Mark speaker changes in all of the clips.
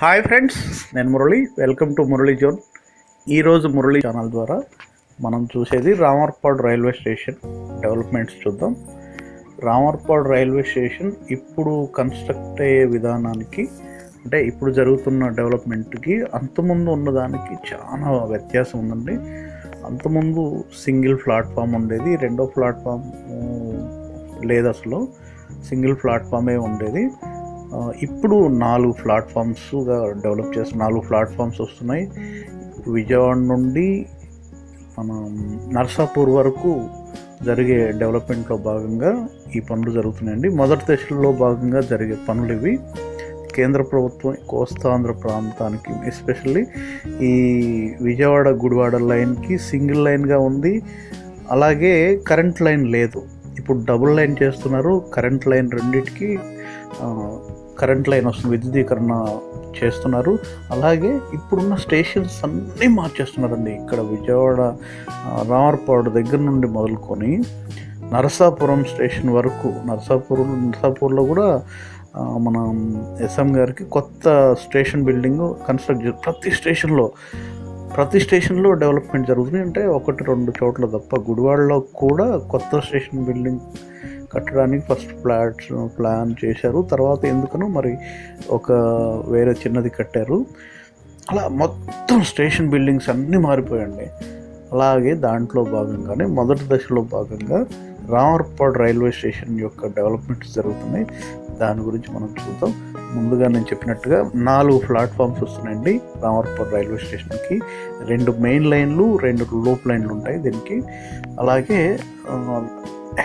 Speaker 1: Hi friends, నేను Murali. Welcome to Murali zone. ఈరోజు Murali channel ద్వారా మనం చూసేది రామర్పాడు రైల్వే స్టేషన్ డెవలప్మెంట్స్ చూద్దాం. రామర్పాడు రైల్వే స్టేషన్ ఇప్పుడు కన్స్ట్రక్ట్ అయ్యే విధానానికి, అంటే ఇప్పుడు జరుగుతున్న డెవలప్మెంట్కి అంతకుముందు ఉన్నదానికి చాలా వ్యత్యాసం ఉందండి. అంతకుముందు సింగిల్ ప్లాట్ఫామ్ ఉండేది, రెండో ప్లాట్ఫామ్ లేదు, అసలు సింగిల్ ప్లాట్ఫామే ఉండేది. ఇప్పుడు 4 ప్లాట్ఫామ్స్గా డెవలప్ చేసి 4 ప్లాట్ఫామ్స్ వస్తున్నాయి. విజయవాడ నుండి మనం నర్సాపూర్ వరకు జరిగే డెవలప్మెంట్లో భాగంగా ఈ పనులు జరుగుతున్నాయండి. మొదటి దశలో భాగంగా జరిగే పనులు ఇవి. కేంద్ర ప్రభుత్వం కోస్తాంధ్ర ప్రాంతానికి, ఎస్పెషల్లీ ఈ విజయవాడ గుడివాడ లైన్కి సింగిల్ లైన్గా ఉంది. అలాగే కరెంట్ లైన్ లేదు, ఇప్పుడు డబుల్ లైన్ చేస్తున్నారు. కరెంట్ లైన్ రెండింటికి కరెంట్ లైన్ వస్తుంది, విద్యుదీకరణ చేస్తున్నారు. అలాగే ఇప్పుడున్న స్టేషన్స్ అన్నీ మార్చేస్తున్నారండి. ఇక్కడ విజయవాడ రామర్పాడు దగ్గర నుండి మొదలుకొని నరసాపురం స్టేషన్ వరకు, నరసాపూర్లో కూడా మన ఎస్ఎం గారికి కొత్త స్టేషన్ బిల్డింగ్ కన్స్ట్రక్ట్ ప్రతి స్టేషన్లో డెవలప్మెంట్ జరుగుతుంది. అంటే 1-2 చోట్ల తప్ప. గుడివాడలో కూడా కొత్త స్టేషన్ బిల్డింగ్ కట్టడానికి ఫస్ట్ ప్లాన్ చేశారు. తర్వాత ఎందుకనో మరి వేరే చిన్నది కట్టారు. అలా మొత్తం స్టేషన్ బిల్డింగ్స్ అన్నీ మారిపోయండి. అలాగే దాంట్లో భాగంగానే మొదటి దశలో భాగంగా రామర్పాడు రైల్వే స్టేషన్ యొక్క డెవలప్మెంట్స్ జరుగుతున్నాయి. దాని గురించి మనం చూద్దాం. ముందుగా నేను చెప్పినట్టుగా 4 ప్లాట్ఫామ్స్ వస్తున్నాయండి రామర్పాడు రైల్వే స్టేషన్కి. 2 మెయిన్ లైన్లు, 2 లోప్ లైన్లు ఉంటాయి దీనికి. అలాగే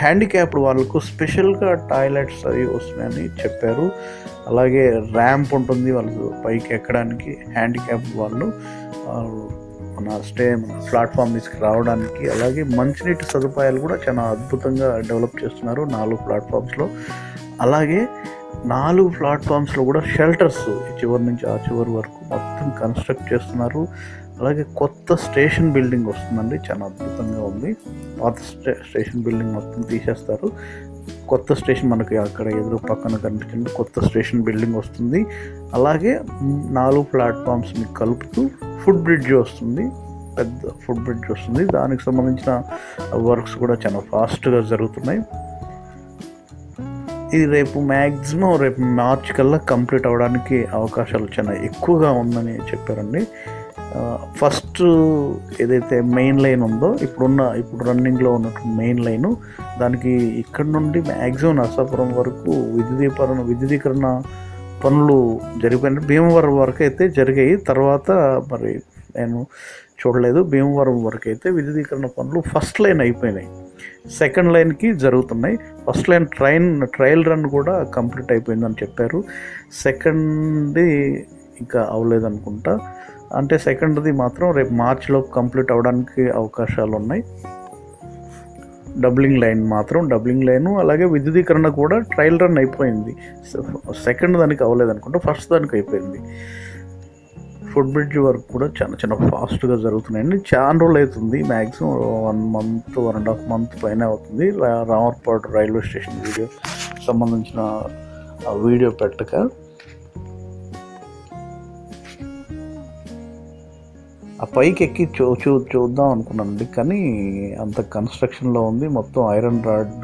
Speaker 1: హ్యాండిక్యాప్డ్ వాళ్ళకు స్పెషల్గా టాయిలెట్స్ అవి వస్తున్నాయని చెప్పారు. అలాగే ర్యాంప్ ఉంటుంది వాళ్ళు పైకి ఎక్కడానికి, హ్యాండిక్యాప్డ్ వాళ్ళు మన ప్లాట్ఫామ్ మీదకి రావడానికి. అలాగే మంచినీటి సదుపాయాలు కూడా చాలా అద్భుతంగా డెవలప్ చేస్తున్నారు 4 ప్లాట్ఫామ్స్లో. అలాగే 4 ప్లాట్ఫామ్స్లో కూడా షెల్టర్స్ చివరి నుంచి ఆ చివరి వరకు మొత్తం కన్స్ట్రక్ట్ చేస్తున్నారు. అలాగే కొత్త స్టేషన్ బిల్డింగ్ వస్తుందండి, చాలా అద్భుతంగా ఉంది. పాత స్టేషన్ బిల్డింగ్ మొత్తం తీసేస్తారు. కొత్త స్టేషన్ మనకి అక్కడ ఎదురు పక్కన కనిపించింది, కొత్త స్టేషన్ బిల్డింగ్ వస్తుంది. అలాగే 4 ప్లాట్ఫామ్స్ని కలుపుతూ ఫుట్ బ్రిడ్జ్ వస్తుంది, పెద్ద ఫుట్ బ్రిడ్జ్ వస్తుంది. దానికి సంబంధించిన వర్క్స్ కూడా చాలా ఫాస్ట్గా జరుగుతున్నాయి. ఇది రేపు మార్చి కల్లా కంప్లీట్ అవ్వడానికి అవకాశాలు చాలా ఎక్కువగా ఉందని చెప్పారండి. ఫస్ట్ ఏదైతే మెయిన్ లైన్ ఉందో, ఇప్పుడు రన్నింగ్లో ఉన్నటువంటి మెయిన్ లైను, దానికి ఇక్కడ నుండి మ్యాక్సిమం నరసాపురం వరకు విద్యుదీకరణ పనులు జరిగిపోయినాయి. భీమవరం వరకు అయితే జరిగాయి, తర్వాత మరి నేను చూడలేదు. భీమవరం వరకు అయితే విద్యుదీకరణ పనులు ఫస్ట్ లైన్ అయిపోయినాయి, సెకండ్ లైన్కి జరుగుతున్నాయి. ఫస్ట్ లైన్ ట్రయల్ రన్ కూడా కంప్లీట్ అయిపోయిందని చెప్పారు. సెకండ్ది ఇంకా అవ్వలేదనుకుంటా. అంటే సెకండ్ది మాత్రం రేపు మార్చిలో కంప్లీట్ అవ్వడానికి అవకాశాలు ఉన్నాయి. డబ్లింగ్ లైను అలాగే విద్యుదీకరణ కూడా ట్రయల్ రన్ అయిపోయింది. సెకండ్ దానికి అవ్వలేదనుకుంటా, ఫస్ట్ దానికి అయిపోయింది. ఫుట్ బ్రిడ్జ్ వర్క్ కూడా చాలా ఫాస్ట్గా జరుగుతున్నాయండి. చాలా రోజులు అవుతుంది, మ్యాక్సిమం 1 month 1.5 month పైన అవుతుంది రామర్పాడు రైల్వే స్టేషన్ సంబంధించిన వీడియో పెట్టక. ఆ పైకి ఎక్కి చూద్దాం అనుకున్నానండి, కానీ అంత కన్స్ట్రక్షన్లో ఉంది. మొత్తం ఐరన్ రాడ్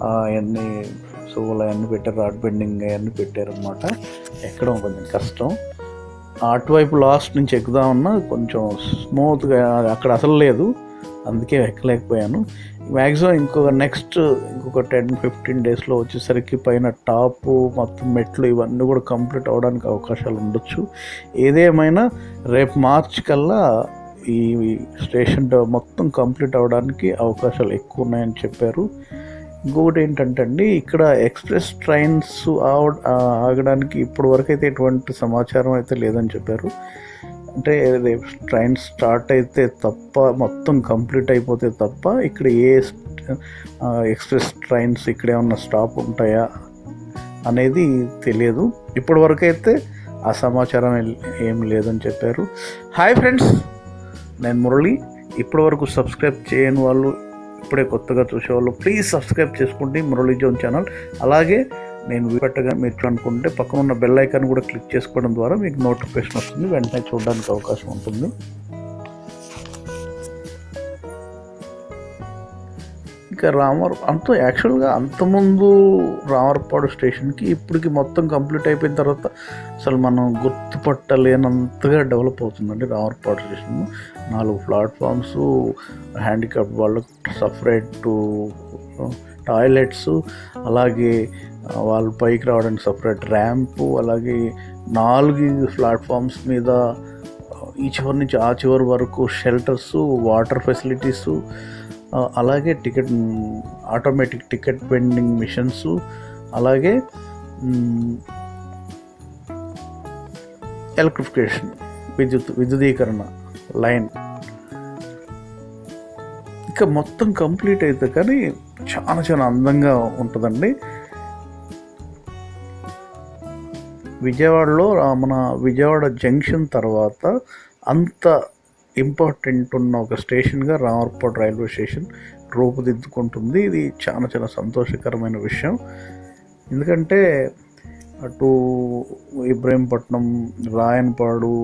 Speaker 1: అవన్నీ సువ్వులు అవన్నీ పెట్టారు, రాడ్ బెండింగ్ అవన్నీ పెట్టారనమాట. ఎక్కడం కొంచెం కష్టం. అటువైపు లాస్ట్ నుంచి ఎక్కుదామన్నా కొంచెం స్మూత్గా, అక్కడ అసలు లేదు, అందుకే ఎక్కలేకపోయాను. మ్యాక్సిమం ఇంకొక 10-15 డేస్లో వచ్చేసరికి పైన టాపు మొత్తం మెట్లు ఇవన్నీ కూడా కంప్లీట్ అవ్వడానికి అవకాశాలు ఉండొచ్చు. ఏదేమైనా రేపు మార్చి కల్లా ఈ స్టేషన్ మొత్తం కంప్లీట్ అవ్వడానికి అవకాశాలు ఎక్కువ ఉన్నాయని చెప్పారు. ఇంకొకటి ఏంటంటే అండి, ఇక్కడ ఎక్స్ప్రెస్ ట్రైన్స్ ఆగడానికి ఇప్పటి వరకు అయితే ఎటువంటి సమాచారం అయితే లేదని చెప్పారు. అంటే రేపు ట్రైన్స్ స్టార్ట్ అయితే తప్ప, మొత్తం కంప్లీట్ అయిపోతే తప్ప ఇక్కడ ఎక్స్ప్రెస్ ట్రైన్స్ ఇక్కడ ఏమన్నా స్టాప్ ఉంటాయా అనేది తెలియదు. ఇప్పటి వరకు అయితే ఆ సమాచారం ఏం లేదని చెప్పారు. హాయ్ ఫ్రెండ్స్, నేను మురళి. ఇప్పటి వరకు సబ్స్క్రైబ్ చేయని వాళ్ళు, ఇప్పుడే కొత్తగా చూసేవాళ్ళు ప్లీజ్ సబ్స్క్రైబ్ చేసుకోండి మురళి జోన్ ఛానల్. అలాగే నేను పెట్టగా మీరు అనుకుంటే పక్కన ఉన్న బెల్ ఐకాన్ కూడా క్లిక్ చేసుకోవడం ద్వారా మీకు నోటిఫికేషన్ వస్తుంది, వెంటనే చూడడానికి అవకాశం ఉంటుంది. ఇంకా యాక్చువల్గా అంతకుముందు రామర్పాడు స్టేషన్కి ఇప్పటికి మొత్తం కంప్లీట్ అయిపోయిన తర్వాత అసలు మనం గుర్తుపట్టలేనంతగా డెవలప్ అవుతుందండి రామర్పాడు స్టేషన్. 4 ప్లాట్ఫామ్స్, హ్యాండిక్యాప్ వాళ్ళకు సపరేట్ టాయిలెట్స్, అలాగే వాళ్ళు పైకి రావడానికి సపరేట్ ర్యాంపు, అలాగే 4 ప్లాట్ఫామ్స్ మీద ఈ చివరి నుంచి ఆ చివరి వరకు షెల్టర్స్, వాటర్ ఫెసిలిటీసు, అలాగే ఆటోమేటిక్ టికెట్ వెండింగ్ మిషన్స్, అలాగే ఎలక్ట్రిఫికేషన్ విద్యుదీకరణ లైన్ ఇంకా మొత్తం కంప్లీట్ అయితే కానీ చాలా చాలా అందంగా ఉంటుందండి. విజయవాడలో మన విజయవాడ జంక్షన్ తర్వాత అంత ఇంపార్టెంట్ ఉన్న ఒక స్టేషన్గా రామర్పాడు రైల్వే స్టేషన్ రూపుదిద్దుకుంటుంది. ఇది చాలా చాలా సంతోషకరమైన విషయం. ఎందుకంటే అటు ఇబ్రహీంపట్నం, రాయనపాడు,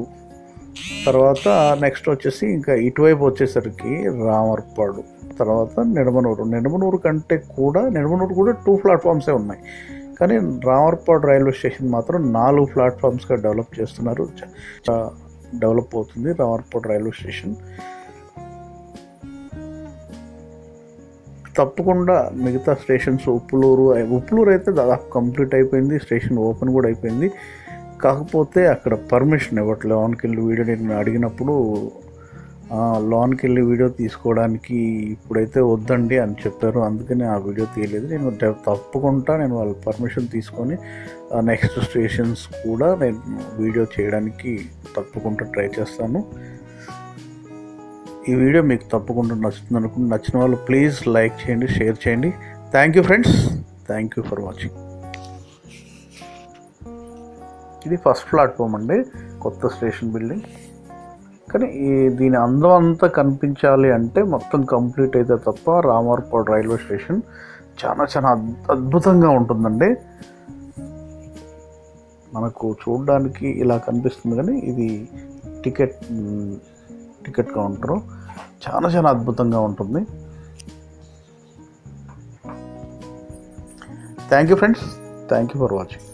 Speaker 1: తర్వాత నెక్స్ట్ వచ్చేసి ఇంకా ఇటువైపు వచ్చేసరికి రామర్పాడు, తర్వాత నిడమనూరు కంటే కూడా నిడమనూరు కూడా 2 ప్లాట్ఫామ్సే ఉన్నాయి. కానీ రామర్పాడు రైల్వే స్టేషన్ మాత్రం 4 ప్లాట్ఫామ్స్గా డెవలప్ చేస్తున్నారు. డెవలప్ అవుతుంది రామర్పాడు రైల్వే స్టేషన్. తప్పకుండా మిగతా స్టేషన్స్ ఉప్పులూరు అయితే దాదాపు కంప్లీట్ అయిపోయింది, స్టేషన్ ఓపెన్ కూడా అయిపోయింది. కాకపోతే అక్కడ పర్మిషన్ ఇవ్వట్లేదు. లోన్కి వెళ్ళి వీడియో నేను అడిగినప్పుడు లోన్కి వెళ్ళి వీడియో తీసుకోవడానికి ఇప్పుడైతే వద్దండి అని చెప్పారు, అందుకని ఆ వీడియో తీయలేదు. నేను తప్పకుండా వాళ్ళ పర్మిషన్ తీసుకొని నెక్స్ట్ స్టేషన్స్ కూడా నేను వీడియో చేయడానికి తప్పకుండా ట్రై చేస్తాను. ఈ వీడియో మీకు తప్పకుండా నచ్చుతుంది అనుకుంటే నచ్చిన వాళ్ళు ప్లీజ్ లైక్ చేయండి, షేర్ చేయండి. Thank you friends, thank you for watching. ఇది ఫస్ట్ ప్లాట్ఫామ్ అండి, కొత్త స్టేషన్ బిల్డింగ్. కానీ దీని అందం అంతా కనిపించాలి అంటే మొత్తం కంప్లీట్ అయితే తప్ప రామర్పాడు రైల్వే స్టేషన్ చాలా చాలా అద్భుతంగా ఉంటుందండి. మనకు చూడడానికి ఇలా కనిపిస్తుంది కానీ ఇది టికెట్ కౌంటరు. చాలా చాలా అద్భుతంగా ఉంటుంది. Thank you friends, thank you for watching.